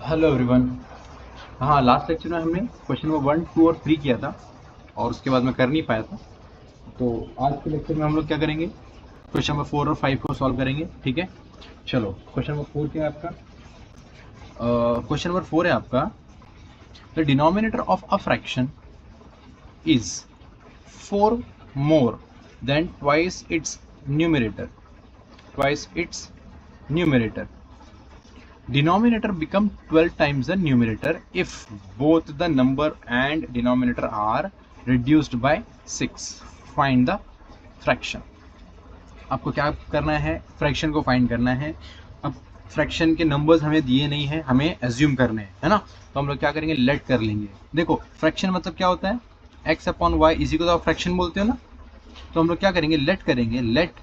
Hello everyone. हाँ, last lecture में हमने क्वेश्चन नंबर 1, 2 और 3 किया था और उसके बाद मैं कर नहीं पाया था। तो आज के लेक्चर में हम लोग क्या करेंगे, क्वेश्चन नंबर 4 और 5 को सॉल्व करेंगे। ठीक है, चलो क्वेश्चन नंबर 4 क्या है आपका। क्वेश्चन नंबर 4 है आपका, the denominator of a fraction is 4 more than twice its numerator denominator become 12 times the numerator if both the number and denominator are reduced by 6. Find the fraction. आपको क्या करना है, fraction को find करना है। अब फ्रैक्शन के numbers हमें दिए नहीं है, हमें एज्यूम करने हैं, है ना। तो हम लोग क्या करेंगे, लेट कर लेंगे। देखो फ्रैक्शन मतलब क्या होता है, x अपॉन वाई, इसी को तो आप फ्रैक्शन बोलते हो ना। तो हम लोग क्या करेंगे, लेट करेंगे। लेट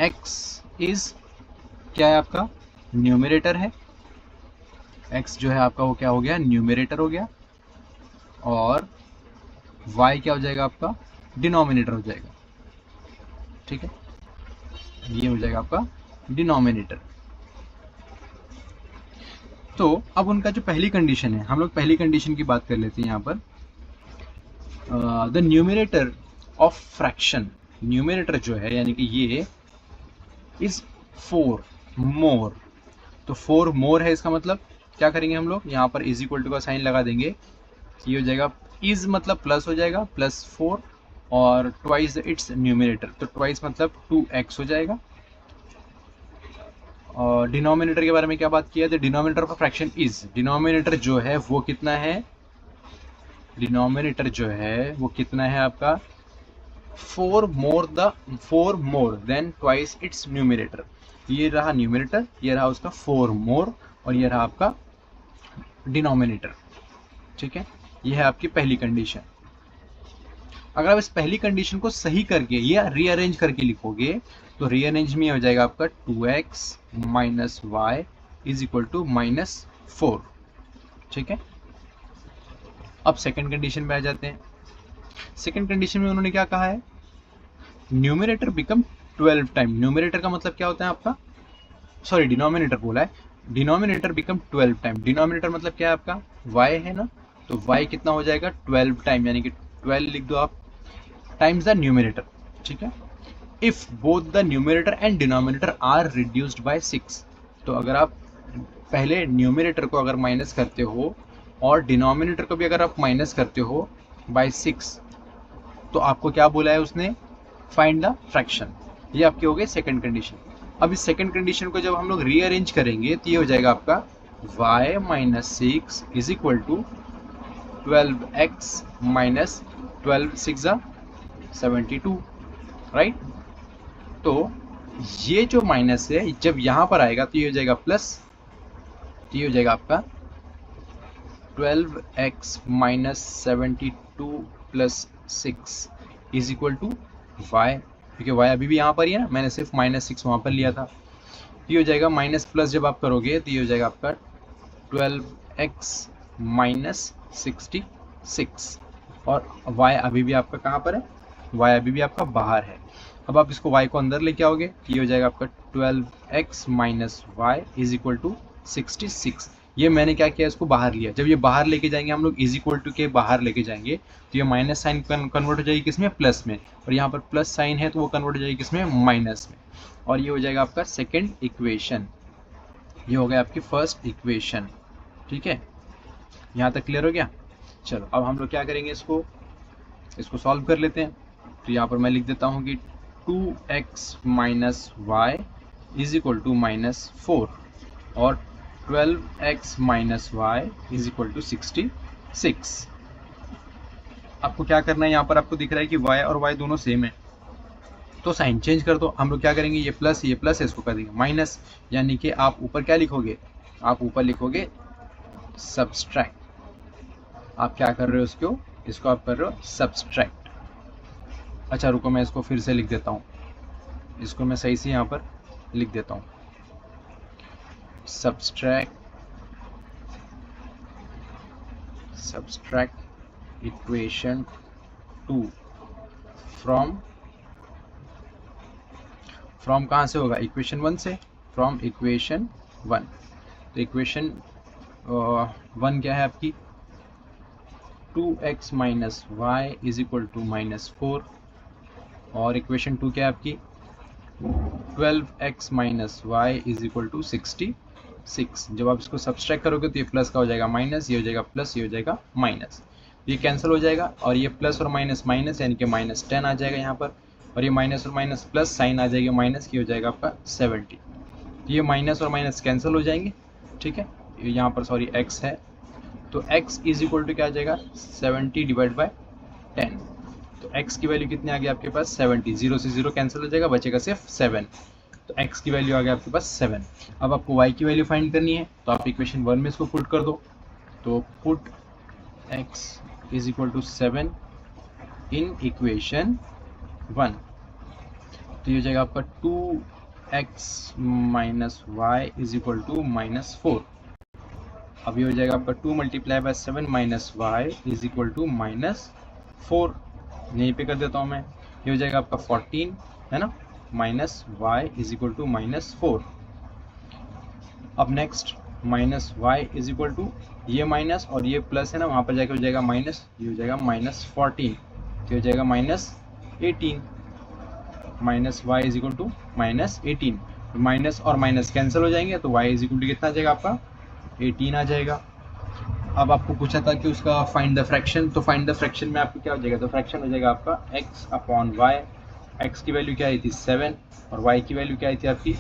x इज क्या है आपका, न्यूमरेटर है। x जो है आपका वो क्या हो गया, न्यूमरेटर हो गया, और y क्या हो जाएगा आपका, डिनोमिनेटर हो जाएगा। ठीक है, ये हो जाएगा आपका डिनोमिनेटर। तो अब उनका जो पहली कंडीशन है, हम लोग पहली कंडीशन की बात कर लेते हैं यहाँ पर। The numerator of fraction, numerator जो है यानी कि ये इज 4 मोर। तो 4 मोर है, इसका मतलब क्या करेंगे हम लोग, यहाँ पर इज इक्वल टू का साइन लगा देंगे। ये हो जाएगा, इज मतलब प्लस हो जाएगा, +4, और ट्वाइस इट्स न्यूमरेटर, तो ट्वाइस मतलब 2x हो जाएगा। और डिनोमिनेटर के बारे में क्या बात किया, तो denominator of fraction is, denominator जो है वो कितना है, डिनोमिनेटर जो है वो कितना है आपका, 4 more than twice its numerator. ये रहा न्यूमरेटर, ये रहा उसका 4 मोर, और ये रहा आपका डिनोमिनेटर। ठीक है, ये है आपकी पहली कंडीशन। अगर आप इस पहली कंडीशन को सही करके या रीअरेंज करके लिखोगे, तो रीअरेंज में हो जाएगा आपका 2x minus y is equal to -4। ठीक है, अब सेकंड कंडीशन में आ जाते हैं। सेकंड कंडीशन में उन्होंने क्या कहा है, न्यूमरेटर बिकम 12 टाइम। न्यूमरेटर का मतलब क्या होता है आपका, सॉरी डिनोमिनेटर बोला है, डिनोमिनेटर बिकम 12 टाइम। डिनोमिनेटर मतलब क्या है आपका, y है ना, तो y कितना हो जाएगा, 12 टाइम, यानी कि 12 लिख दो आप, टाइम्स द न्यूमरेटर। ठीक है, if both the numerator and denominator are reduced by 6। तो अगर आप पहले न्यूमरेटर को अगर माइनस करते हो और डिनोमिनेटर को भी अगर आप माइनस करते हो बाय 6, तो आपको क्या बोला है उसने, फाइंड द फ्रैक्शन। ये आपकी हो गई सेकंड कंडीशन। अब इस सेकंड कंडीशन को जब हम लोग रीअरेंज करेंगे, तो ये हो जाएगा आपका y minus 6 is equal to 12x minus 12 6 72, right. तो ये जो माइनस है जब यहाँ पर आएगा तो ये हो जाएगा प्लस, तो ये हो जाएगा आपका 12x minus 72 plus 6 is equal to y, क्योंकि y अभी भी यहाँ पर ही है ना, मैंने सिर्फ -6 वहाँ पर लिया था। ये हो जाएगा माइनस प्लस, जब आप करोगे तो ये हो जाएगा आपका 12x माइनस 66, और y अभी भी आपका कहाँ पर है, y अभी भी आपका बाहर है। अब आप इसको y को अंदर लेके आओगे, ये हो जाएगा आपका 12x minus y is equal to 66। ये मैंने क्या किया, इसको बाहर लिया। जब ये बाहर लेके जाएंगे हम लोग, इज इक्वल टू के बाहर लेके जाएंगे, तो ये माइनस साइन कन्वर्ट हो जाएगी किसमें, प्लस में, और यहाँ पर प्लस साइन है तो वो कन्वर्ट हो जाएगी किसमें, माइनस में, और ये हो जाएगा आपका सेकेंड इक्वेशन। ये हो गया आपकी फर्स्ट इक्वेशन। ठीक है, यहाँ तक क्लियर हो गया। चलो अब हम लोग क्या करेंगे, इसको सॉल्व कर लेते हैं। तो यहाँ पर मैं लिख देता हूँ कि 2x minus y is equal to -4, और 12x minus y is equal to 66। आपको क्या करना है, यहाँ पर आपको दिख रहा है कि y और y दोनों सेम है, तो साइन चेंज कर दो। हम लोग क्या करेंगे, ये प्लस है, इसको कर देंगे माइनस, यानी कि आप ऊपर क्या लिखोगे, आप ऊपर लिखोगे सब्सट्रैक्ट। आप क्या कर रहे हो, इसको आप कर रहे हो सब्सट्रैक्ट। अच्छा रुको, मैं इसको फिर से लिख देता हूँ, इसको मैं सही से यहाँ पर लिख देता हूँ, सब्सट्रैक्ट इक्वेशन 2 फ्रॉम कहाँ से होगा, इक्वेशन 1 से, फ्रॉम इक्वेशन 1। तो इक्वेशन वन क्या है आपकी 2x minus y is equal to -4, और इक्वेशन 2 क्या है आपकी 12x minus y is equal to 66। जब आप इसको सब्सट्रैक्ट करोगे तो ये प्लस का हो जाएगा माइनस, ये हो जाएगा प्लस, ये हो जाएगा माइनस, ये कैंसिल हो जाएगा और ये प्लस और माइनस माइनस यानी कि -10 आ जाएगा यहाँ पर, और ये माइनस और माइनस प्लस साइन आ जाएगी माइनस की, हो जाएगा आपका 70। ये माइनस और माइनस कैंसिल हो जाएंगे, ठीक है, यहाँ पर सॉरी x है, तो x इज इक्वल टू क्या आ जाएगा 70 डिवाइड बाय 10। तो x की वैल्यू कितनी आ गई आपके पास 70, 0 से 0 कैंसिल हो जाएगा, बचेगा सिर्फ 7। तो x की वैल्यू आ गई आपके पास 7। अब आपको y की वैल्यू फाइंड करनी है, तो आप इक्वेशन 1 में इसको पुट कर दो, तो put x is equal to 7 in equation 1, तो ये हो जाएगा आपका 2x minus y is equal to -4। अब ये हो जाएगा आपका 2 multiply by 7 minus y is equal to -4, यहीं पे कर देता हूँ मैं, ये हो जाएगा आपका 14 है ना, minus y is equal to -4। अब next minus y is equal to ये माइनस और ये प्लस है ना, वहाँ पर जाके हो जाएगा माइनस, ये हो जाएगा -14, तो हो जाएगा -18, minus y is equal to -18, minus और माइनस कैंसिल हो जाएंगे, तो वाई इज इक्वल टू कितना आ जाएगा आपका 18 आ जाएगा। अब आपको पूछा था कि उसका फाइंड द फ्रैक्शन, तो फाइंड द फ्रैक्शन में आपको क्या हो जाएगा, तो फ्रैक्शन हो जाएगा आपका x अपॉन वाई, x की वैल्यू क्या आई थी 7 और y की वैल्यू क्या आई थी आपकी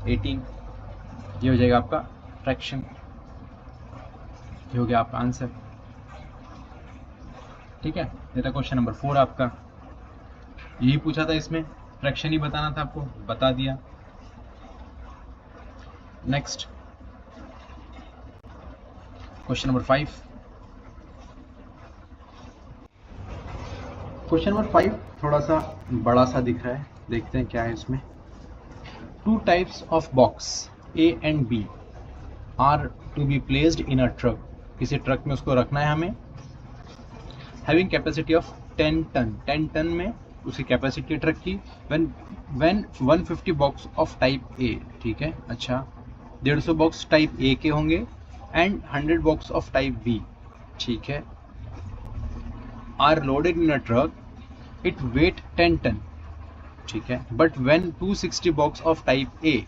18, ये हो जाएगा आपका फ्रैक्शन, ये हो गया आपका आंसर, ठीक है। ये था क्वेश्चन नंबर 4 आपका, यही पूछा था इसमें, फ्रैक्शन ही बताना था आपको, बता दिया। Next question number 5। Question number 5 थोड़ा सा बड़ा सा दिख रहा है, देखते हैं क्या है इसमें। 2 types of box A and B are to be placed in a truck, किसी ट्रक में उसको रखना है हमें, having capacity of 10 ton, 10 ton में उसकी कैपेसिटी ट्रक की, when 150 box of type A, ठीक है, अच्छा 150 बॉक्स टाइप A के होंगे and 100 box of type B, ठीक है, are loaded in a truck, it weight 10 ton, ठीक है, but when 260 box of type A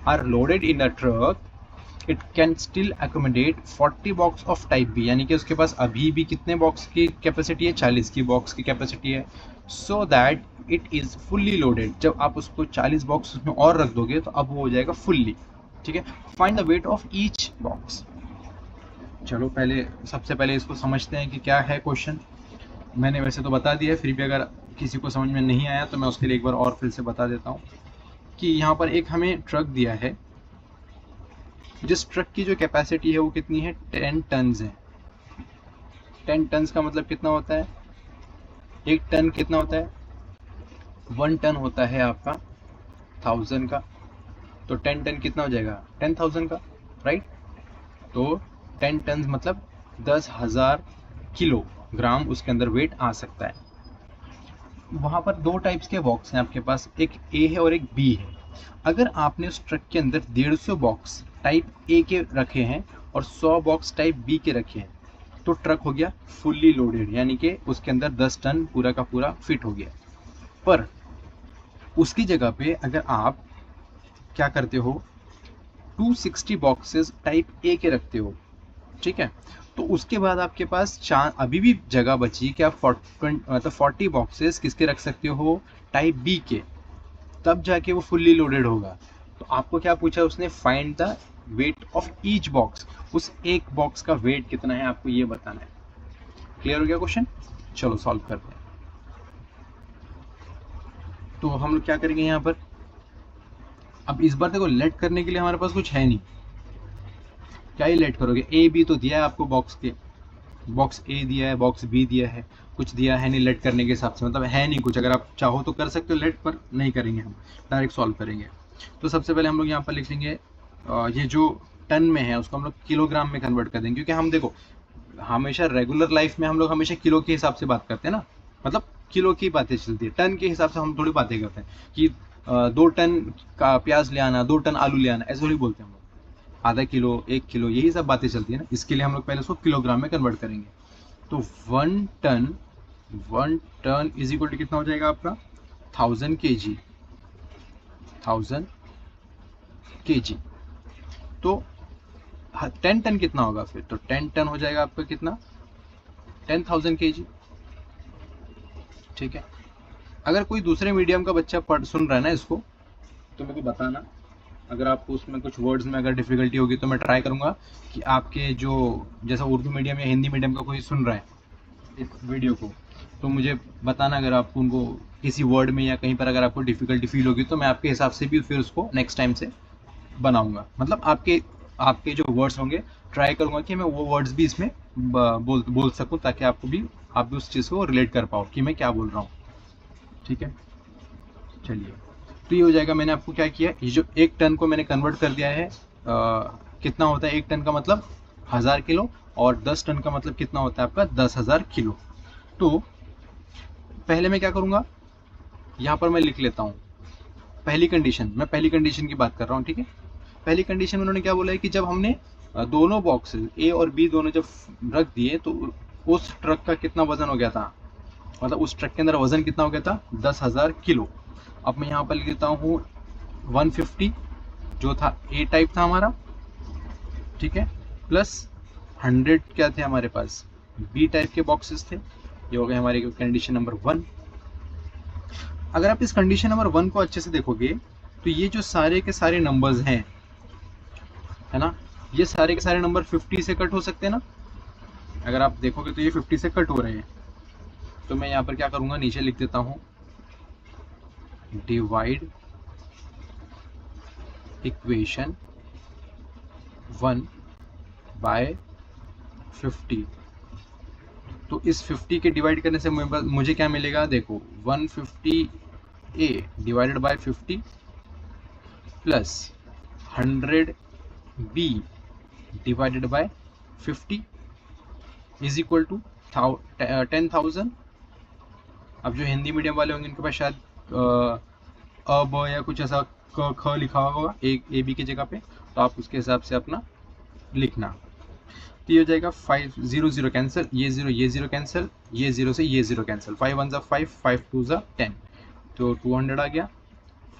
are loaded in a truck, it can still accommodate 40 box of type B, यानी कि उसके पास अभी भी कितने बॉक्स की कैपेसिटी है, 40 की बॉक्स की कैपेसिटी है, so that it is fully loaded. जब आप उसको 40 बॉक्स उसमें और रख दोगे तो अब वो हो जाएगा फुल्ली, ठीक है। Find the weight of each box. चलो पहले सबसे पहले इसको समझते हैं कि क्या है क्वेश्चन। मैंने वैसे तो बता दिया है, फिर भी अगर किसी को समझ में नहीं आया तो मैं उसके लिए एक बार और फिर से बता देता हूँ कि यहाँ पर एक हमें ट्रक दिया है, जिस ट्रक की जो कैपेसिटी है वो कितनी है 10 टन्स है। 10 टन्स का मतलब कितना होता है, एक टन कितना होता है, 1 टन होता है आपका 1000 का, तो 10 टन कितना हो जाएगा 10,000 का, राइट। तो 10 टन मतलब 10,000 किलोग्राम उसके अंदर वेट आ सकता है। वहाँ पर 2 टाइप्स के बॉक्स हैं आपके पास, एक A है और एक B है। अगर आपने उस ट्रक के अंदर 150 बॉक्स टाइप A के रखे हैं और 100 बॉक्स टाइप B के रखे हैं, तो ट्रक हो गया फुल्ली लोडेड, यानी कि उसके अंदर 10 टन पूरा का पूरा फिट हो गया। पर उसकी जगह पे अगर आप क्या करते हो, 260 बॉक्सेस टाइप A के रखते हो, ठीक है, तो उसके बाद आपके पास अभी भी जगह बची कि आप 40 बॉक्सेस किसके रख सकते हो, टाइप B के, तब जाके वो फुल्ली लोडेड होगा। तो आपको क्या पूछा उसने, find the weight of each box, उस एक बॉक्स का वेट कितना है आपको ये बताना है। क्लियर हो गया क्वेश्चन, चलो सॉल्व करते हैं। तो हम लोग क्या करेंगे यहाँ पर, अब इस बार देखो लेट करने के लिए हमारे पास कुछ है नहीं, क्या ही लेट करोगे, A B तो दिया है आपको बॉक्स के, बॉक्स A दिया है, बॉक्स B दिया है, कुछ दिया है नहीं लेट करने के हिसाब से, मतलब है नहीं कुछ। अगर आप चाहो तो कर सकते हो लेट, पर नहीं करेंगे, हम डायरेक्ट सॉल्व करेंगे। तो सबसे पहले हम लोग यहाँ पर लिख लेंगे ये जो टन में है उसको हम लोग किलोग्राम में कन्वर्ट कर देंगे, क्योंकि हम देखो हमेशा रेगुलर लाइफ में हम लोग हमेशा किलो के हिसाब से बात करते हैं ना, मतलब किलो की बातें चलती है, टन के हिसाब से हम थोड़ी बातें करते हैं कि 2 टन का प्याज ले आना, 2 टन आलू ले आना, ऐसे थोड़ी बोलते हैं हम लोग। आधा किलो, 1 किलो, यही सब बातें चलती है ना। इसके लिए हम लोग पहले उसको किलोग्राम में कन्वर्ट करेंगे। तो 1 टन इज इक्वल टू कितना हो जाएगा आपका 1000 kg, 1000 kg। तो 10 टन कितना होगा फिर, तो 10 टन हो जाएगा आपका कितना 10,000 kg। ठीक है, अगर कोई दूसरे मीडियम का बच्चा सुन रहा है ना इसको, तो मेरे को बताना। अगर आपको उसमें कुछ वर्ड्स में अगर डिफिकल्टी होगी तो मैं ट्राई करूंगा कि आपके जो जैसा उर्दू मीडियम या हिंदी मीडियम का कोई सुन रहा है इस वीडियो को, तो मुझे बताना अगर आपको उनको किसी वर्ड में या कहीं पर अगर आपको डिफिकल्टी फील होगी, तो मैं आपके हिसाब से भी फिर उसको नेक्स्ट टाइम से बनाऊंगा। मतलब आपके जो वर्ड्स होंगे ट्राई करूंगा कि मैं वो वर्ड्स भी इसमें बोल सकूं, ताकि आप भी उस चीज़ को रिलेट कर पाओ कि मैं क्या बोल रहा हूँ। ठीक है, चलिए, तो ये हो जाएगा। मैंने आपको क्या किया, ये जो 1 टन को मैंने कन्वर्ट कर दिया है, कितना होता है 1 टन का मतलब 1000 किलो, और 10 टन का मतलब कितना होता है आपका 10,000 किलो। तो पहले मैं क्या करूंगा, यहाँ पर मैं लिख लेता हूँ पहली कंडीशन। मैं पहली कंडीशन की बात कर रहा हूँ। ठीक है, पहली कंडीशन उन्होंने क्या बोला है कि जब हमने दोनों बॉक्सेस ए और बी दोनों जब रख दिए, तो उस ट्रक का कितना वजन हो गया था, मतलब उस ट्रक के अंदर वजन कितना हो गया था 10,000 किलो। अब मैं यहाँ पर लिख देता हूँ 150 जो था ए टाइप था हमारा, ठीक है, प्लस 100 क्या थे हमारे पास बी टाइप के बॉक्सेस थे। ये हो गए हमारी कंडीशन नंबर 1। अगर आप इस कंडीशन नंबर 1 को अच्छे से देखोगे, तो ये जो सारे के सारे नंबर्स हैं, है ना, ये सारे के सारे नंबर 50 से कट हो सकते हैं ना। अगर आप देखोगे तो ये 50 से कट हो रहे हैं। तो मैं यहाँ पर क्या करूँगा, नीचे लिख देता हूँ डिवाइड इक्वेशन 1 बाय 50। तो इस 50 के डिवाइड करने से मुझे क्या मिलेगा, देखो 150a divided by 50 plus 100b divided by 50 is equal to 10,000। अब जो हिंदी मीडियम वाले होंगे उनके पास शायद अ ब या कुछ ऐसा क ख लिखा होगा एक ए बी की जगह पे, तो आप उसके हिसाब से अपना लिखना। तो ये हो जाएगा 5 0 0 कैंसिल, ये 0 कैंसिल, ये 0 से ये 0 कैंसिल, 5 1 5 5 2 10, तो 200 आ गया।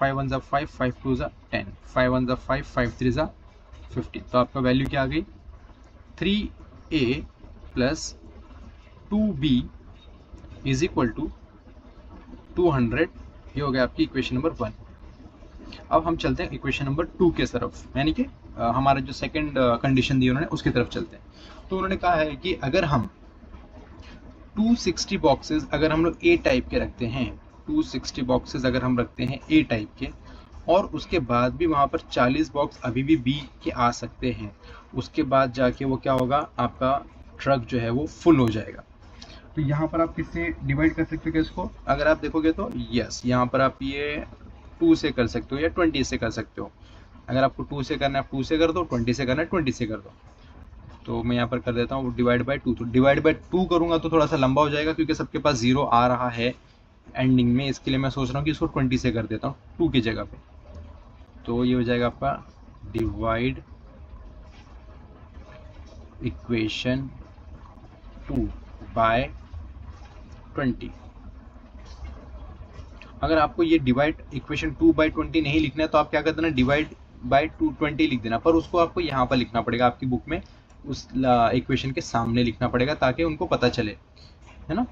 5 1 5 5 2 10, 5 1 5 5 3 50। तो आपका वैल्यू क्या आ गई 3a plus 2b is equal to 200। ये हो गया आपकी इक्वेशन नंबर 1। अब हम चलते हैं इक्वेशन नंबर 2 के तरफ, यानी कि हमारा जो सेकंड कंडीशन दी उन्होंने उसकी तरफ चलते हैं। तो उन्होंने कहा है कि अगर हम 260 बॉक्सेस अगर हम लोग ए टाइप के रखते हैं, 260 बॉक्सेस अगर हम रखते हैं ए टाइप के, और उसके बाद भी वहाँ पर 40 बॉक्स अभी भी बी के आ सकते हैं, उसके बाद जाके वो क्या होगा, आपका ट्रक जो है वो फुल हो जाएगा। तो यहाँ पर आप किससे डिवाइड कर सकते हो इसको, अगर आप देखोगे तो यस, यहाँ पर आप ये 2 से कर सकते हो या 20 से कर सकते हो। अगर आपको 2 से करना है 2 से कर दो, 20 से करना है 20 से कर दो। तो मैं यहाँ पर कर देता हूँ डिवाइड बाय 2। तो डिवाइड बाय 2 करूँगा तो थोड़ा सा लंबा हो जाएगा, क्योंकि सबके पास 0 आ रहा है एंडिंग में, इसके लिए मैं सोच रहा हूँ कि इसको 20 से कर देता हूँ 2 की जगह पे। तो ये हो जाएगा आपका डिवाइड इक्वेशन 2 बाय 20। अगर आपको ये डिवाइड इक्वेशन 2 बाई 20 नहीं लिखना है, तो आप क्या करते हैं ना, डिवाइड बाई 220 लिख देना, पर उसको आपको यहाँ पर लिखना पड़ेगा, आपकी बुक में उस इक्वेशन के सामने लिखना पड़ेगा, ताकि उनको पता चले, है ना,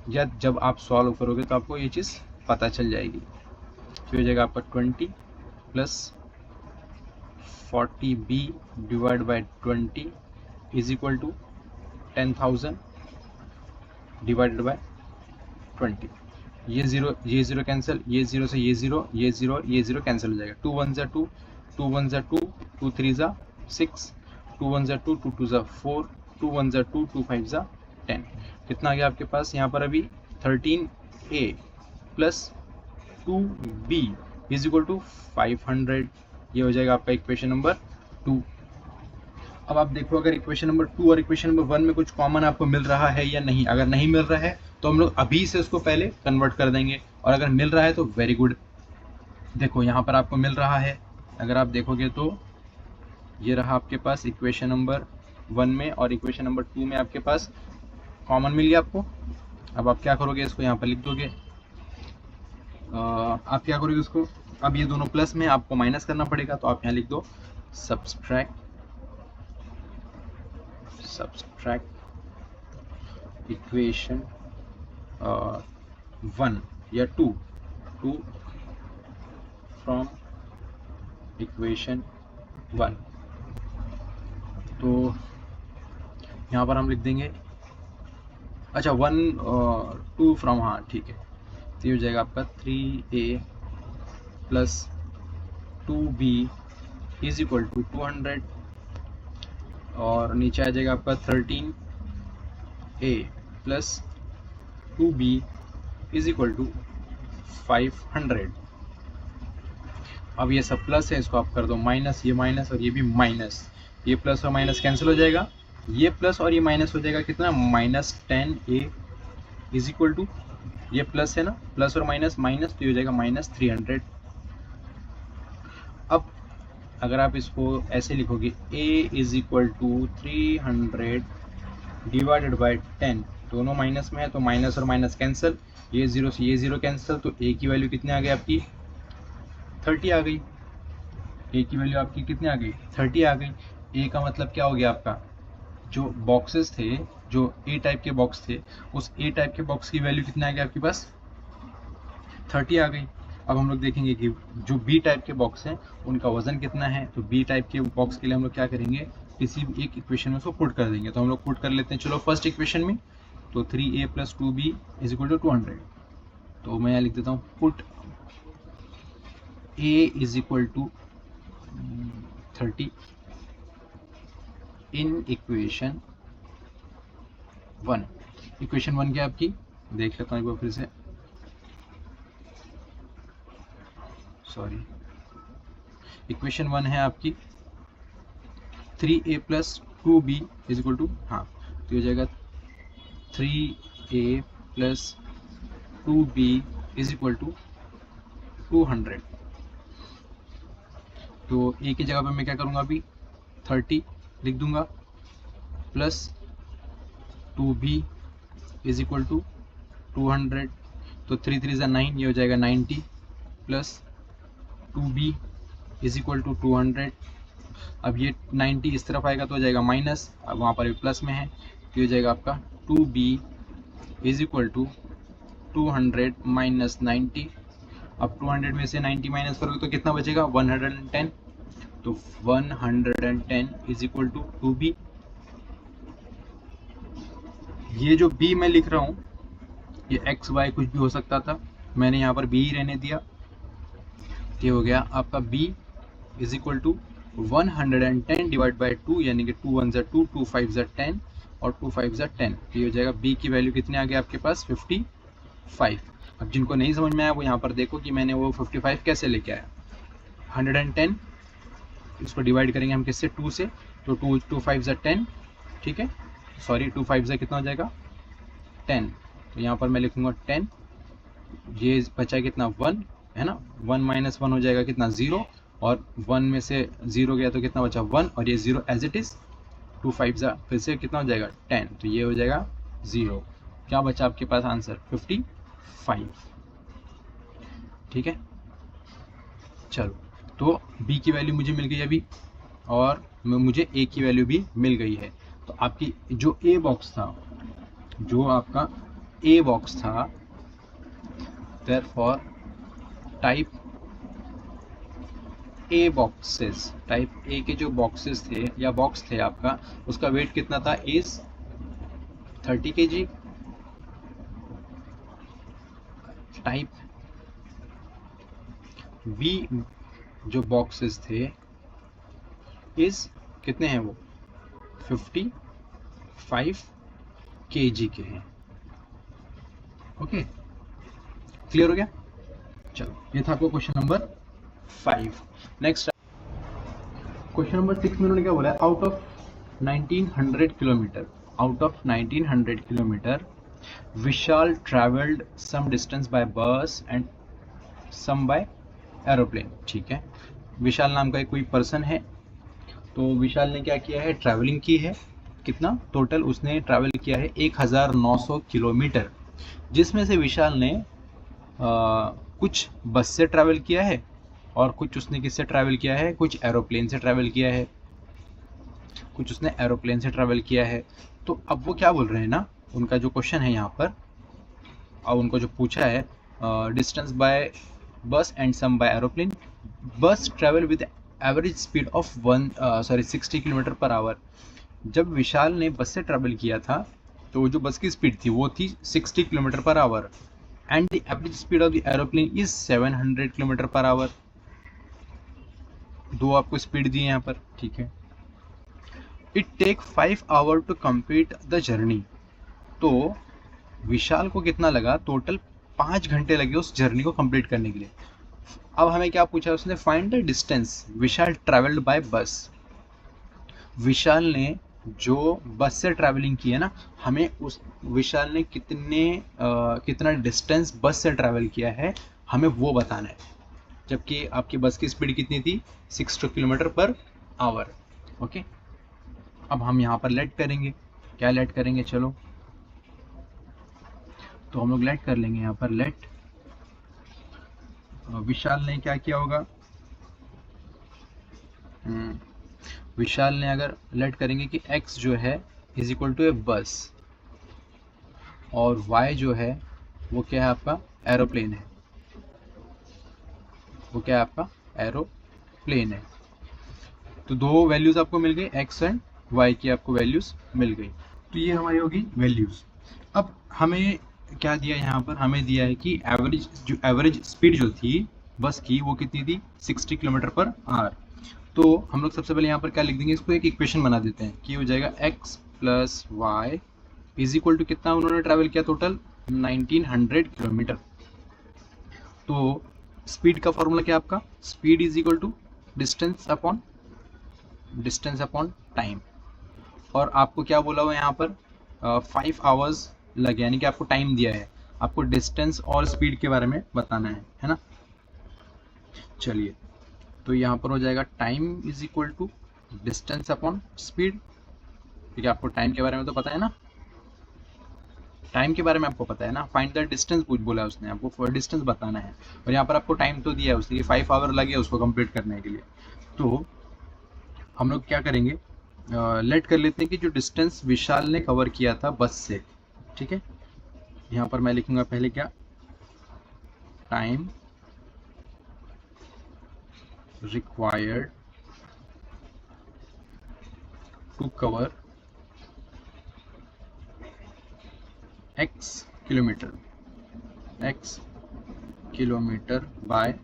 या जब आप सॉल्व करोगे तो आपको ये चीज़ पता चल जाएगी। तो हो जाएगा आपका 20 plus 40b divide by 20 is equal to 10,000 divided by 20। ये 0 कैंसिल, ये 0 से ये 0, ये 0 कैंसिल हो जाएगा। 2 1 ज़ा 2, 2 1 ज़ा 2, 2 3 ज़ा 6, 2 1 ज़ा 2, 2 2 ज़ा 4, 2 1 ज़ा 2, 2 5 ज़ा 10। कितना आ गया आपके पास यहाँ पर अभी 13a plus 2b is equal to 500। ये हो जाएगा आपका इक्वेशन नंबर 2। अब आप देखो अगर इक्वेशन नंबर 2 और इक्वेशन नंबर 1 में कुछ कॉमन आपको मिल रहा है या नहीं। अगर नहीं मिल रहा है तो हम लोग अभी से उसको पहले कन्वर्ट कर देंगे, और अगर मिल रहा है तो वेरी गुड। देखो यहाँ पर आपको मिल रहा है, अगर आप देखोगे तो ये रहा आपके पास इक्वेशन नंबर 1 में, और इक्वेशन नंबर 2 में आपके पास कॉमन मिल गया आपको। अब आप क्या करोगे, इसको यहाँ पर लिख दोगे। आप क्या करोगे उसको, अब ये दोनों प्लस में, आपको माइनस करना पड़ेगा, तो आप यहाँ लिख दो सब्सट्रैक्ट इक्वेशन 1 या 2 फ्रॉम इक्वेशन 1। तो यहाँ पर हम लिख देंगे, अच्छा 1 2 फ्रॉम, हाँ ठीक है, तो ये हो जाएगा आपका 3a plus 2b is equal to 200, और नीचे आ जाएगा आपका 13a plus 2b is equal to 500। अब ये सब प्लस है, इसको आप कर दो माइनस, ये माइनस और ये भी माइनस, ये प्लस और माइनस कैंसिल हो जाएगा, ये प्लस और ये माइनस हो जाएगा कितना, -10a इज इक्वल टू, ये प्लस है ना, प्लस और माइनस माइनस, तो ये हो जाएगा -300। अब अगर आप इसको ऐसे लिखोगे, a is equal to 300 divided by 10, दोनों माइनस में है तो माइनस और माइनस कैंसिल, ये जीरो से ये जीरो कैंसिल, तो a की वैल्यू कितनी आ गई आपकी, 30 आ गई। a की वैल्यू आपकी कितनी आ गई, 30 आ गई। a का मतलब क्या हो गया, आपका जो बॉक्सेस थे, जो a टाइप के बॉक्स थे, उस a टाइप के बॉक्स की वैल्यू कितनी आ गई आपके पास, 30 आ गई। अब हम लोग देखेंगे कि जो बी टाइप के बॉक्स हैं उनका वजन कितना है, तो बी टाइप के बॉक्स के लिए हम लोग क्या करेंगे, किसी भी एक इक्वेशन में उसको पुट कर देंगे। तो हम लोग पुट कर लेते हैं, चलो फर्स्ट इक्वेशन में, तो 3a plus 2b is equal to 200। तो मैं यहाँ लिख देता हूँ, put a is equal to 30 in equation 1। Equation 1 क्या आपकी, देख लेता हूँ एक बार फिर से, सॉरी, इक्वेशन 1 है आपकी 3a plus 2b is equal to, हाँ तो ये हो जाएगा 3a plus 2b is equal to 200। तो a की जगह पे मैं क्या करूँगा, अभी 30 लिख दूंगा, plus 2b is equal to 200, तो 3 3 9, ये हो जाएगा 90, plus 2b is equal to 200। अब ये 90 इस तरफ आएगा तो हो जाएगा माइनस, अब वहाँ पर भी प्लस में है, तो ये हो जाएगा आपका 2b is equal to 200 minus 90। अब 200 में से 90 माइनस करोगे तो कितना बचेगा, 110, तो 110 इज इक्वल टू 2b। ये जो b मैं लिख रहा हूँ, ये x y कुछ भी हो सकता था, मैंने यहाँ पर b ही रहने दिया। ये हो गया आपका b is equal to 110 divide by 2, यानी कि 2 1 2, 2 5 10 और 2 5 10। ये हो जाएगा b की वैल्यू कितनी आ गई आपके पास, 55। अब जिनको नहीं समझ में आया वो यहाँ पर देखो कि मैंने वो 55 कैसे लेके आया। 110 इसको डिवाइड करेंगे हम किससे, 2 से, तो 2 5 10, ठीक है, सॉरी 2 5 कितना हो जाएगा 10, तो यहाँ पर मैं लिखूंगा 10, ये बचा कितना 1 है ना, 1 माइनस 1 हो जाएगा कितना 0, और 1 में से 0 गया तो कितना बचा 1, और ये 0 एज इट इज, 2 5 फिर से कितना हो जाएगा 10, तो ये हो जाएगा 0। क्या बचा आपके पास आंसर, 55, ठीक है। चलो, तो b की वैल्यू मुझे मिल गई अभी, और मुझे a की वैल्यू भी मिल गई है। तो आपकी जो a बॉक्स था, जो आपका a बॉक्स था, therefore type a boxes, type a के जो बॉक्सेस थे या बॉक्स थे आपका, उसका वेट कितना था, इज 30 kg। टाइप b जो बॉक्सेस थे इज कितने हैं, वो 55 kg के हैं। ओके, क्लियर हो गया। चलो, ये था आपको question number 5। Next question number 6 में उन्होंने क्या बोला है, out of 1900 kilometre, out of 1900 kilometre Vishal travelled some distance by bus and some by aeroplane. ठीक है, विशाल नाम का कोई पर्सन है, तो विशाल ने क्या किया है, ट्रैवलिंग की है। कितना टोटल उसने ट्रैवल किया है, 1900 किलोमीटर, जिसमें से विशाल ने कुछ बस से ट्रैवल किया है और कुछ उसने किससे ट्रैवल किया है, कुछ एरोप्लेन से ट्रैवल किया है, कुछ उसने एरोप्लेन से ट्रैवल किया है। तो अब वो क्या बोल रहे हैं ना, उनका जो क्वेश्चन है यहाँ पर, और उनको जो पूछा है, distance by bus and some by aeroplane, बस travel with average speed of 60 kilometre per our. जब विशाल ने बस से ट्रैवल किया था तो जो बस की स्पीड थी वो थी 60 kilometre per hour, and the average speed of the aeroplane is 700 kilometre per hour. दो आपको स्पीड दी है यहाँ पर, ठीक है। It take 5 hour to complete the journey. तो विशाल को कितना लगा, टोटल 5 घंटे लगे उस जर्नी को कंप्लीट करने के लिए। अब हमें क्या पूछा उसने, find the distance Vishal travelled bye बस। विशाल ने जो बस से ट्रैवलिंग की है ना, हमें उस विशाल ने कितना डिस्टेंस बस से ट्रैवल किया है हमें वो बताना है, जबकि आपकी बस की स्पीड कितनी थी, 60 किलोमीटर पर आवर। ओके, अब हम यहाँ पर लेट करेंगे। क्या लेट करेंगे, चलो तो हम लोग लेट कर लेंगे यहाँ पर। लेट विशाल ने क्या किया होगा, विशाल ने अगर लेट करेंगे कि x जो है इज इक्वल टू ए बस और y जो है वो क्या है, आपका एरोप्लेन है। वो क्या है, आपका एरोप्लेन है। तो दो वैल्यूज आपको मिल गई, x एंड y की आपको वैल्यूज मिल गई। तो ये हमारी होगी वैल्यूज। अब हमें क्या दिया यहाँ पर, हमें दिया है कि एवरेज स्पीड जो थी बस की वो कितनी थी, 60 किलोमीटर पर आवर। तो हम लोग सबसे पहले यहाँ पर क्या लिख देंगे, इसको एक इक्वेशन बना देते हैं कि हो जाएगा x plus y is equal to कितना उन्होंने ट्रैवल किया, टोटल 1900 किलोमीटर। तो स्पीड का फॉर्मूला क्या है आपका, speed is equal to distance upon time. और आपको क्या बोला हुआ है यहाँ पर, 5 आवर्स लगे, यानी कि आपको टाइम दिया है, आपको डिस्टेंस और स्पीड के बारे में बताना है ना। चलिए, तो यहाँ पर हो जाएगा time is equal to distance upon speed. ठीक है, आपको टाइम के बारे में तो पता है ना, टाइम के बारे में आपको पता है ना। फाइंड द डिस्टेंस बोला है उसने, आपको डिस्टेंस बताना है, और यहाँ पर आपको टाइम तो दिया है उसने, 5 आवर लगे उसको कंप्लीट करने के लिए। तो हम लोग क्या करेंगे, लेट कर लेते हैं कि जो डिस्टेंस विशाल ने कवर किया था बस से, ठीक है। यहाँ पर मैं लिखूंगा पहले क्या, time required to cover x kilometre by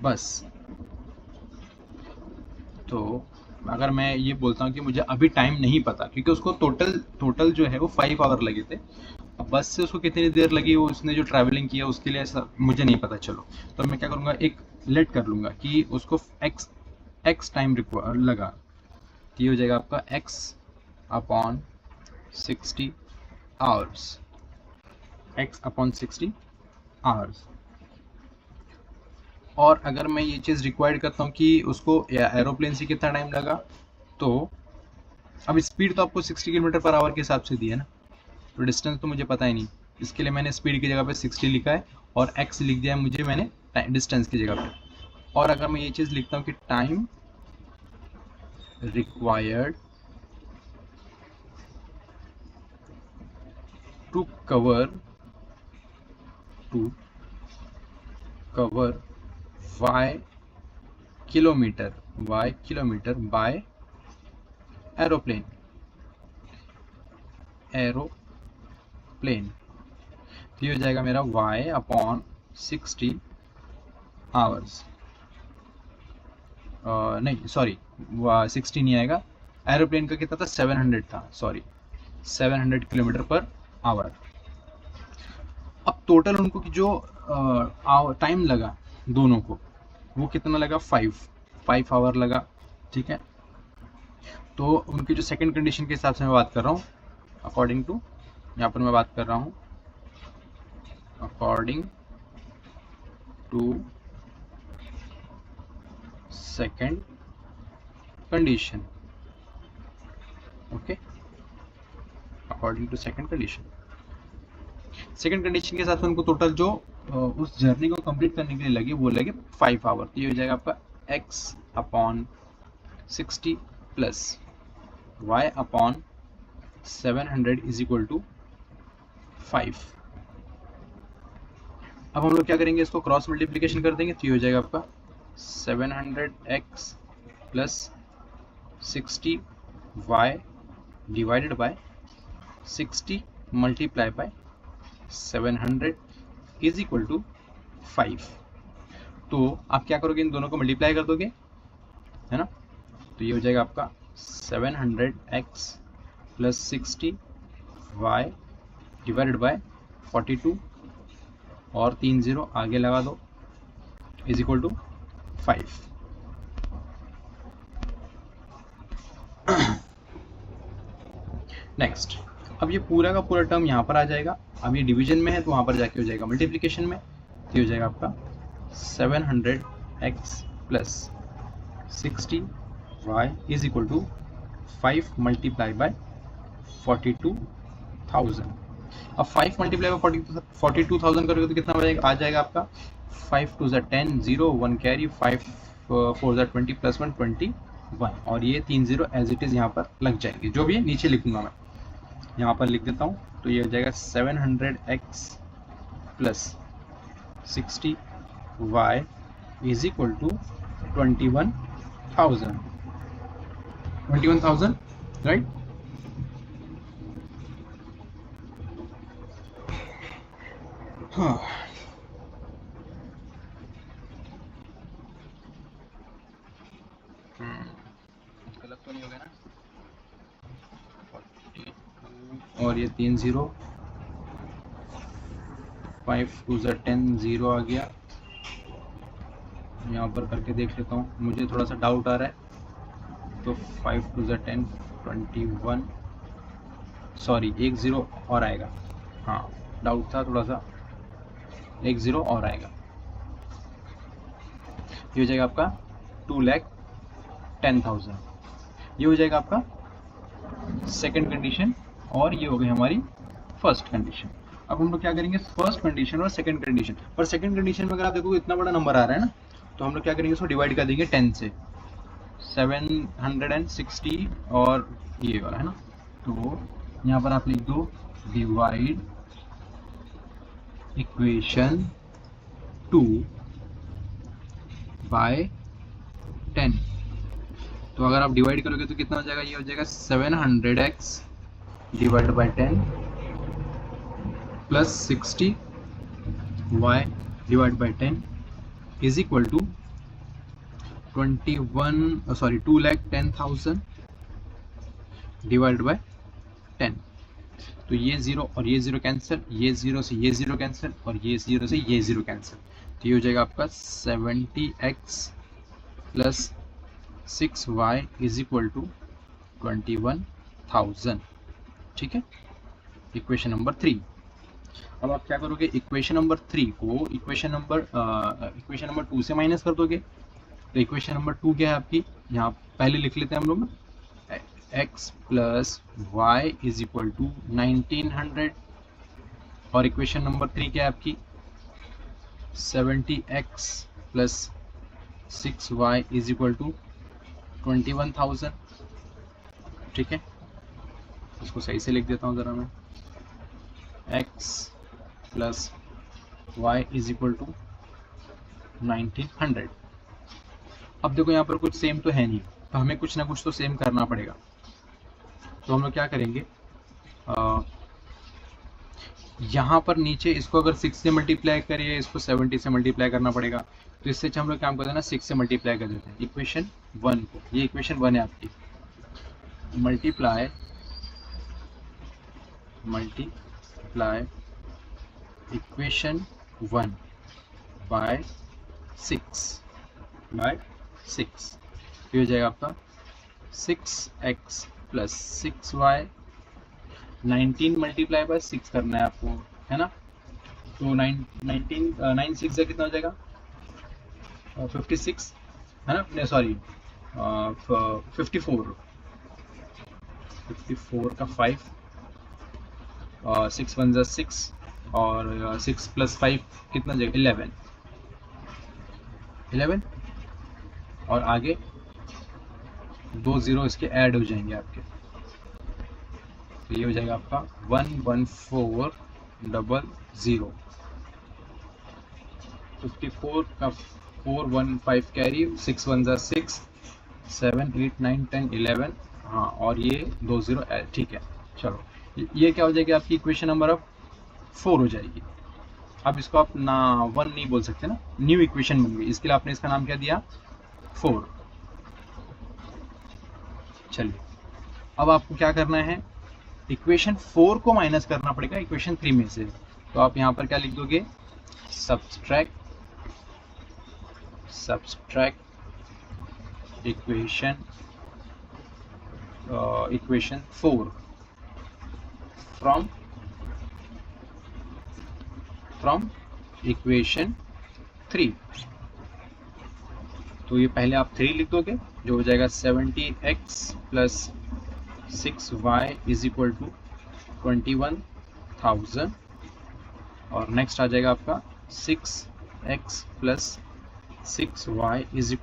bus. तो अगर मैं ये बोलता हूँ कि मुझे अभी टाइम नहीं पता, क्योंकि उसको टोटल जो है वो 5 आवर लगे थे, अब बस से उसको कितनी देर लगी, वो उसने जो ट्रैवलिंग किया उसके लिए ऐसा मुझे नहीं पता। चलो, तो मैं क्या करूँगा, एक लेट कर लूँगा कि उसको x टाइम लगा। तो ये हो जाएगा आपका x upon 60 hours, x upon 60 hours. और अगर मैं ये चीज़ रिक्वायर्ड करता हूँ कि उसको एरोप्लेन से कितना टाइम लगा, तो अब स्पीड तो आपको 60 किलोमीटर पर आवर के हिसाब से दी है ना, तो डिस्टेंस तो मुझे पता ही नहीं, इसके लिए मैंने स्पीड की जगह पे 60 लिखा है और x लिख दिया है मुझे मैंने डिस्टेंस की जगह पे। और अगर मैं ये चीज़ लिखता हूँ कि time required to cover y kilometre by aeroplane, तो ये हो जाएगा मेरा y अपॉन 60 आवर्स। नहीं सॉरी, 60 नहीं आएगा, एरोप्लेन का कितना था, 700 था, सॉरी 700 किलोमीटर पर आवर। अब टोटल उनको जो टाइम लगा दोनों को, वो कितना लगा, 5 आवर लगा, ठीक है। तो उनकी जो सेकंड कंडीशन के हिसाब से मैं बात कर रहा हूँ, अकॉर्डिंग टू, यहाँ पर मैं बात कर रहा हूँ according to second condition, okay, according to second condition. Second condition के साथ उनको टोटल जो उस जर्नी को कंप्लीट करने के लिए लगे वो लगे 5 आवर। तो ये हो जाएगा आपका x upon 60 plus y upon 700 is equal to 5। अब हम लोग क्या करेंगे, इसको क्रॉस मल्टीप्लीकेशन कर देंगे। तो ये हो जाएगा आपका 700x plus 60y divided by 60 multiply by 700 is equal to 5। तो आप क्या करोगे, इन दोनों को मल्टीप्लाई कर दोगे, है ना। तो ये हो जाएगा आपका 700x plus 60y divided bye 42 और 3 0 आगे लगा दो इज इक्वल टू 5। नेक्स्ट, अब ये पूरा का पूरा टर्म यहाँ पर आ जाएगा। अब ये डिवीजन में है तो वहाँ पर जाके हो जाएगा मल्टीप्लिकेशन में। तो हो जाएगा आपका 700x plus 60y is equal to 5 multiply by 42,000। अब 5 मल्टीप्लाई बाय 42,000 करोगे तो कितना आ जाएगा आपका 5 2 10 0 1 कैरी 5 4 20 प्लस 1 21 और ये 3 0 एज इट इज यहाँ पर लग जाएंगे। जो भी है नीचे लिखूंगा मैं, यहाँ पर लिख देता हूँ। तो ये हो जाएगा 700x plus 60y is equal to 21,000 right. हाँ, गलत तो नहीं हो गया ना। और ये 3 0 5 2 10 0 आ गया। यहाँ पर करके देख लेता हूँ, मुझे थोड़ा सा डाउट आ रहा है। तो 5 2 10 21, सॉरी 1 0 और आएगा। हाँ डाउट था थोड़ा सा, 1 0 और आएगा। ये हो जाएगा आपका 2,10,000। ये हो जाएगा आपका सेकंड कंडीशन और ये हो गई हमारी फर्स्ट कंडीशन। अब हम लोग क्या करेंगे, फर्स्ट कंडीशन और सेकंड कंडीशन। पर सेकंड कंडीशन में अगर आप देखोगे इतना बड़ा नंबर आ रहा है ना, तो हम लोग क्या करेंगे, इसको डिवाइड कर देंगे 10 से। 760 और ये वाला है ना, तो यहाँ पर आप लिख दो डिवाइड इक्वेशन 2 बाय 10। तो अगर आप डिवाइड करोगे तो कितना हो जाएगा, ये हो जाएगा 700x divide by 10 plus 60y divide by 10 is equal to 2,10,000 divide by 10। तो ये 0 और ये 0 कैंसिल, ये 0 से ये 0 कैंसिल और ये 0 से ये 0 कैंसिल। तो ये हो जाएगा आपका 70x plus 6y is equal to 21,000। ठीक है, इक्वेशन नंबर 3। अब आप क्या करोगे, इक्वेशन नंबर 3 को इक्वेशन नंबर 2 से माइनस कर दोगे। तो इक्वेशन नंबर 2 क्या है आपकी, यहाँ पहले लिख लेते हैं हम लोग, x plus y is equal to 1900। और इक्वेशन नंबर 3 क्या है आपकी, 70x plus 6y is equal to 21,000। ठीक है, इसको सही से लिख देता हूँ ज़रा मैं, x plus y is equal to 1900। अब देखो यहाँ पर कुछ सेम तो है नहीं, तो हमें कुछ ना कुछ तो सेम करना पड़ेगा। तो हम लोग क्या करेंगे, यहाँ पर नीचे इसको अगर 6 से मल्टीप्लाई करिए, इसको 70 से मल्टीप्लाई करना पड़ेगा। तो इससे हम लोग काम करते हैं ना, 6 से मल्टीप्लाई कर देते हैं इक्वेशन 1 को। ये इक्वेशन 1 है आपकी, मल्टीप्लाई इक्वेशन 1 बाय 6 ये हो जाएगा आपका 6x plus 6y। 19 multiply by 6 करना है आपको, है ना। तो 9 6 कितना हो जाएगा, 56 है ना, नहीं सॉरी 54 का 5, 6 1 6 और 6 + 5 कितना जाएगा 11 और आगे 2 0 इसके ऐड हो जाएंगे आपके, तो ये हो जाएगा आपका 11400। 54 का 415 कैरी, 6 1 6, 7 8 9 10 11, हाँ, और ये 2 0 ऐड, ठीक है। चलो ये क्या हो जाएगी आपकी इक्वेशन नंबर अब 4 हो जाएगी। अब इसको आप ना 1 नहीं बोल सकते ना, न्यू इक्वेशन बन गई, इसके लिए आपने इसका नाम क्या दिया 4। चलिए अब आपको क्या करना है, इक्वेशन 4 को माइनस करना पड़ेगा इक्वेशन 3 में से। तो आप यहाँ पर क्या लिख दोगे, सब्सट्रैक्ट इक्वेशन 4 फ्रॉम इक्वेशन 3। तो ये पहले आप 3 लिख दोगे, जो हो जाएगा 70x + 6y = 21,000, और नेक्स्ट आ जाएगा आपका 6x + 6y =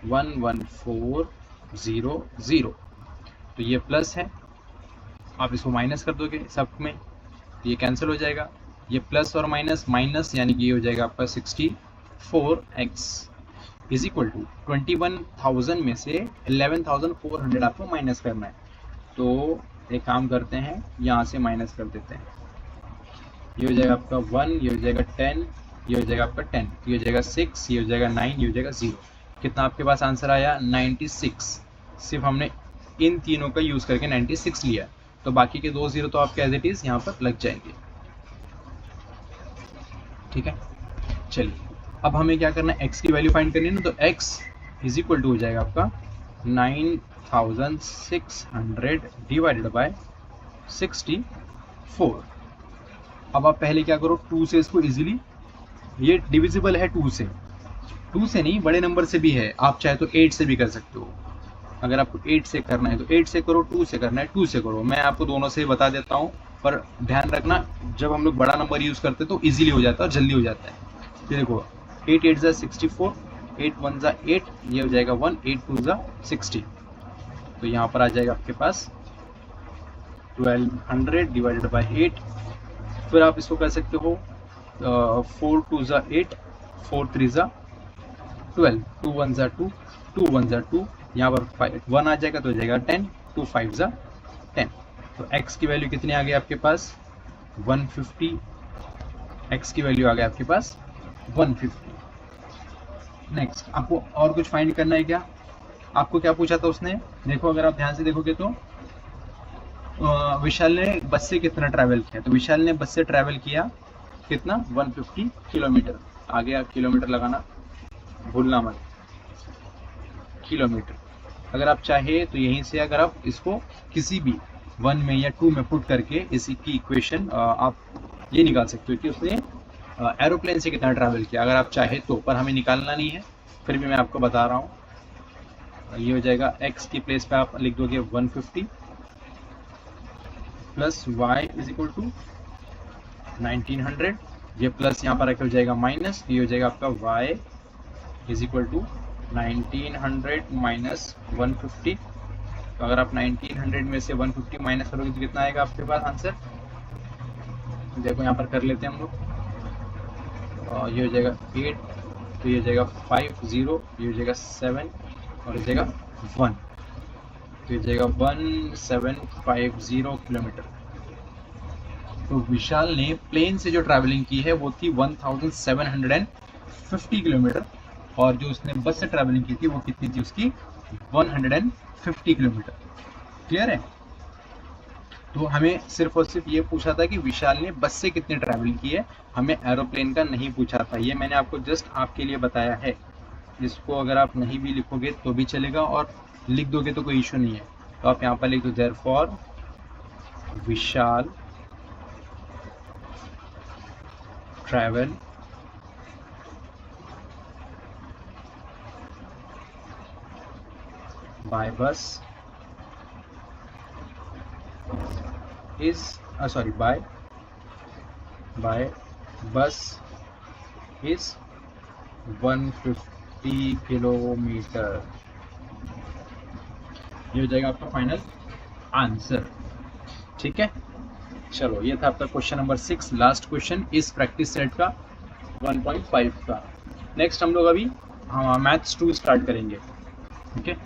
11400। तो ये प्लस है, आप इसको माइनस कर दोगे सब में, तो ये कैंसिल हो जाएगा, ये प्लस और माइनस माइनस, यानी कि ये हो जाएगा आपका 64x = 21,000 में से 11,400 आपको माइनस करना है। तो एक काम करते हैं, यहाँ से माइनस कर देते हैं, ये हो जाएगा आपका 1, ये हो जाएगा 10, ये हो जाएगा आपका 10, ये हो जाएगा 6, ये हो जाएगा 9, ये हो जाएगा 0। कितना आपके पास आंसर आया 96। सिर्फ हमने इन तीनों का यूज करके 96 लिया, तो बाकी के 2 0 तो आपके एज इट इज यहाँ पर लग जाएंगे, ठीक है। चलिए अब हमें क्या करना है, x की वैल्यू फाइंड करनी है ना, तो x = हो जाएगा आपका 9600 डिवाइडेड बाय 64। अब आप पहले क्या करो, 2 से इसको इजीली, ये डिविजिबल है 2 से नहीं, बड़े नंबर से भी है, आप चाहे तो 8 से भी कर सकते हो। अगर आपको 8 से करना है तो 8 से करो, 2 से करना है 2 से करो, मैं आपको दोनों से बता देता हूँ, पर ध्यान रखना जब हम लोग बड़ा नंबर यूज करते हैं तो इजीली हो जाता है और जल्दी हो जाता है। ये देखो 8 8 = 64, 8 1 = 8, ये हो जाएगा 1, 8 2 = 60, तो यहाँ पर आ जाएगा आपके पास 1200 डिवाइडेड बाय 8। फिर आप इसको कर सकते हो 4 2 = 8, 4 3 = 12, 2 1 = 2, 2 1 = 2, यहाँ पर 1 आ जाएगा तो हो जाएगा 10, 2 5 = 10। तो x की वैल्यू कितनी आ गई आपके पास 150, x की वैल्यू आ गई आपके पास 150। नेक्स्ट आपको और कुछ फाइंड करना है क्या, आपको क्या पूछा था उसने, देखो अगर आप ध्यान से देखोगे तो विशाल ने बस से कितना ट्रैवल किया, तो विशाल ने बस से ट्रैवल किया कितना 150 किलोमीटर। आगे आप किलोमीटर लगाना भूलना मत, किलोमीटर। अगर आप चाहे तो यहीं से अगर आप इसको किसी भी 1 में या 2 में पुट करके इसी की इक्वेशन आप ये निकाल सकते हो कि उसने एरोप्लेन से कितना ट्रैवल किया, अगर आप चाहे तो, पर हमें निकालना नहीं है, फिर भी मैं आपको बता रहा हूँ। ये हो जाएगा x की प्लेस पे आप लिख दोगे 150 प्लस y = 1900, ये प्लस यहाँ पर हो जाएगा माइनस, ये हो जाएगा आपका y = 1900 माइनस 150। तो अगर आप 1900 में से 150 माइनस करोगे तो कितना आएगा आपके पास आंसर, देखो यहाँ पर कर लेते हैं हम लोग, ये हो जाएगा 8, तो ये हो जाएगा 5 0, ये हो जाएगा 7 और ये जाएगा 1, तो ये जाएगा 1750 किलोमीटर। तो विशाल ने प्लेन से जो ट्रैवलिंग की है वो थी 1750 किलोमीटर, और जो उसने बस से ट्रैवलिंग की थी वो कितनी थी उसकी 150 किलोमीटर। क्लियर है। तो हमें सिर्फ और सिर्फ ये पूछा था कि विशाल ने बस से कितनी ट्रैवल की है, हमें एरोप्लेन का नहीं पूछा था। ये मैंने आपको जस्ट आपके लिए बताया है, इसको अगर आप नहीं भी लिखोगे तो भी चलेगा और लिख दोगे तो कोई इशू नहीं है। तो आप यहाँ पर लिख दो देयरफॉर विशाल ट्रैवल बाय बस इज सॉरी बाय बस इज 150 किलोमीटर। ये हो जाएगा आपका फाइनल आंसर। ठीक है, चलो ये था आपका क्वेश्चन नंबर 6, लास्ट क्वेश्चन इस प्रैक्टिस सेट का 1.5 का। नेक्स्ट हम लोग अभी मैथ्स 2 स्टार्ट करेंगे। ठीक है।